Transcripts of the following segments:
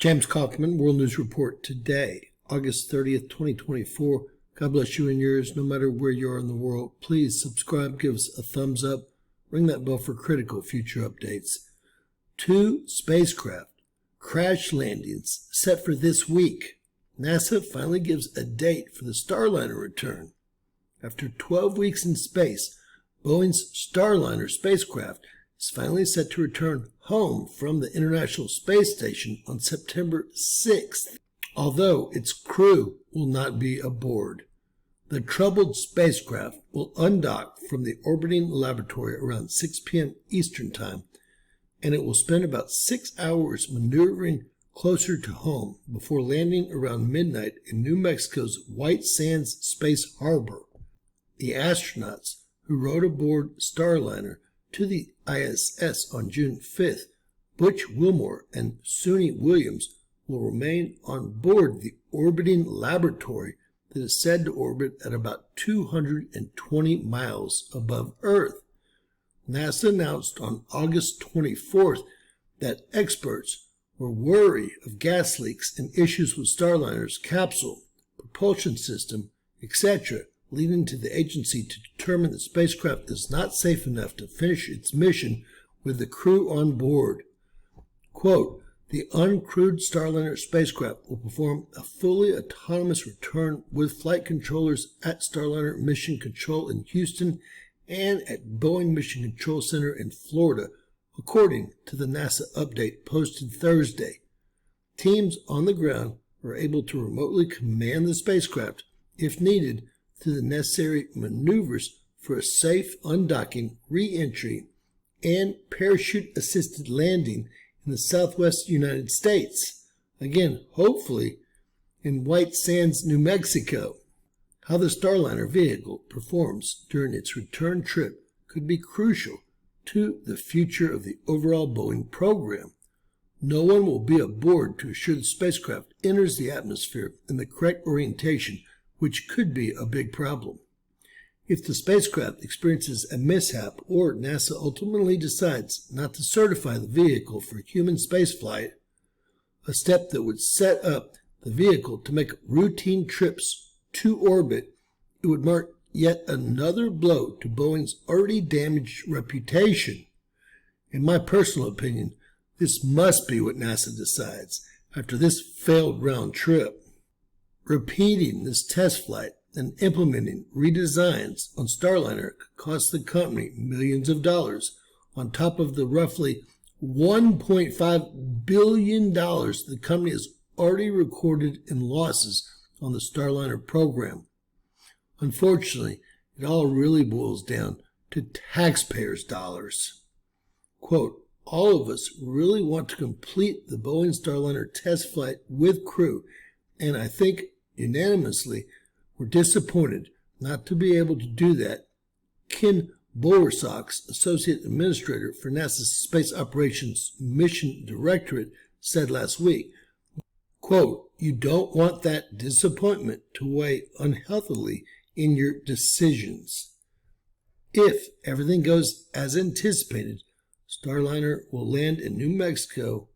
James Kaufman, World News Report today, August 30th, 2024. God bless you and yours, no matter where you are in the world. Please subscribe, give us a thumbs up, ring that bell for critical future updates. 2 spacecraft crash landings set for this week. NASA finally gives a date for the Starliner return. After 12 weeks in space, Boeing's Starliner spacecraft is finally set to return home from the International Space Station on September 6th, although its crew will not be aboard. The troubled spacecraft will undock from the orbiting laboratory around 6 p.m. Eastern Time, and it will spend about 6 hours maneuvering closer to home before landing around midnight in New Mexico's White Sands Space Harbor. The astronauts who rode aboard Starliner to the ISS on June 5th, Butch Wilmore and Suni Williams, will remain on board the orbiting laboratory that is said to orbit at about 220 miles above Earth. NASA announced on August 24th that experts were wary of gas leaks and issues with Starliner's capsule, propulsion system, etc., leading to the agency to determine the spacecraft is not safe enough to finish its mission with the crew on board. Quote, "The uncrewed Starliner spacecraft will perform a fully autonomous return with flight controllers at Starliner Mission Control in Houston and at Beoing Mission Control Center in Florida, according to the NASA update posted Thursday. Teams on the ground are able to remotely command the spacecraft, if needed, through the necessary maneuvers for a safe undocking, re-entry, and parachute-assisted landing in the southwest United States. Again, hopefully, in White Sands, New Mexico. How the Starliner vehicle performs during its return trip could be crucial to the future of the overall Boeing program. No one will be aboard to assure the spacecraft enters the atmosphere in the correct orientation, which could be a big problem. If the spacecraft experiences a mishap or NASA ultimately decides not to certify the vehicle for human spaceflight, a step that would set up the vehicle to make routine trips to orbit, it would mark yet another blow to Boeing's already damaged reputation. In my personal opinion, this must be what NASA decides after this failed round trip. Repeating this test flight and implementing redesigns on Starliner could cost the company millions of dollars on top of the roughly $1.5 billion the company has already recorded in losses on the Starliner program. Unfortunately, it all really boils down to taxpayers' dollars. Quote, "All of us really want to complete the Boeing Starliner test flight with crew, and I think unanimously we're disappointed not to be able to do that," Ken Bowersox, Associate Administrator for NASA's Space Operations Mission Directorate, said last week. Quote, "You don't want that disappointment to weigh unhealthily in your decisions. If everything goes as anticipated, Starliner will land in New Mexico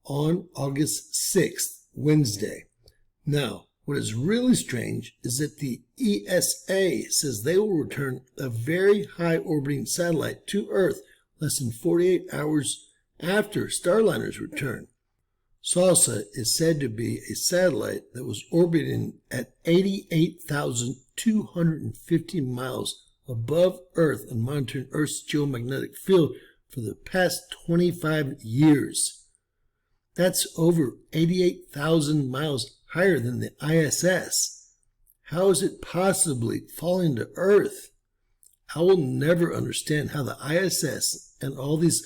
on August 6th, Wednesday. Now, what is really strange is that the ESA says they will return a very high orbiting satellite to Earth less than 48 hours after Starliner's return. Salsa is said to be a satellite that was orbiting at 88,250 miles above Earth and monitoring Earth's geomagnetic field for the past 25 years. That's over 88,000 miles higher than the ISS. How is it possibly falling to Earth? I will never understand how the ISS and all these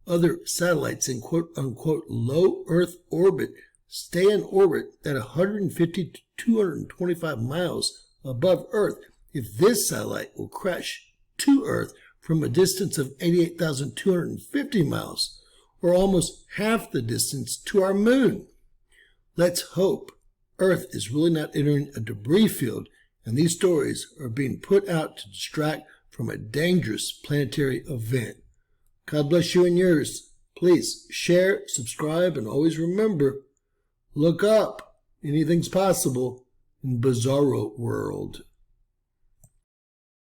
other satellites in quote-unquote low Earth orbit stay in orbit at 150 to 225 miles above Earth if this satellite will crash to Earth from a distance of 88,250 miles, or almost half the distance to our moon. Let's hope Earth is really not entering a debris field and these stories are being put out to distract from a dangerous planetary event. God bless you and yours. Please share, subscribe, and always remember, Look up. Anything's possible in Bizarro World.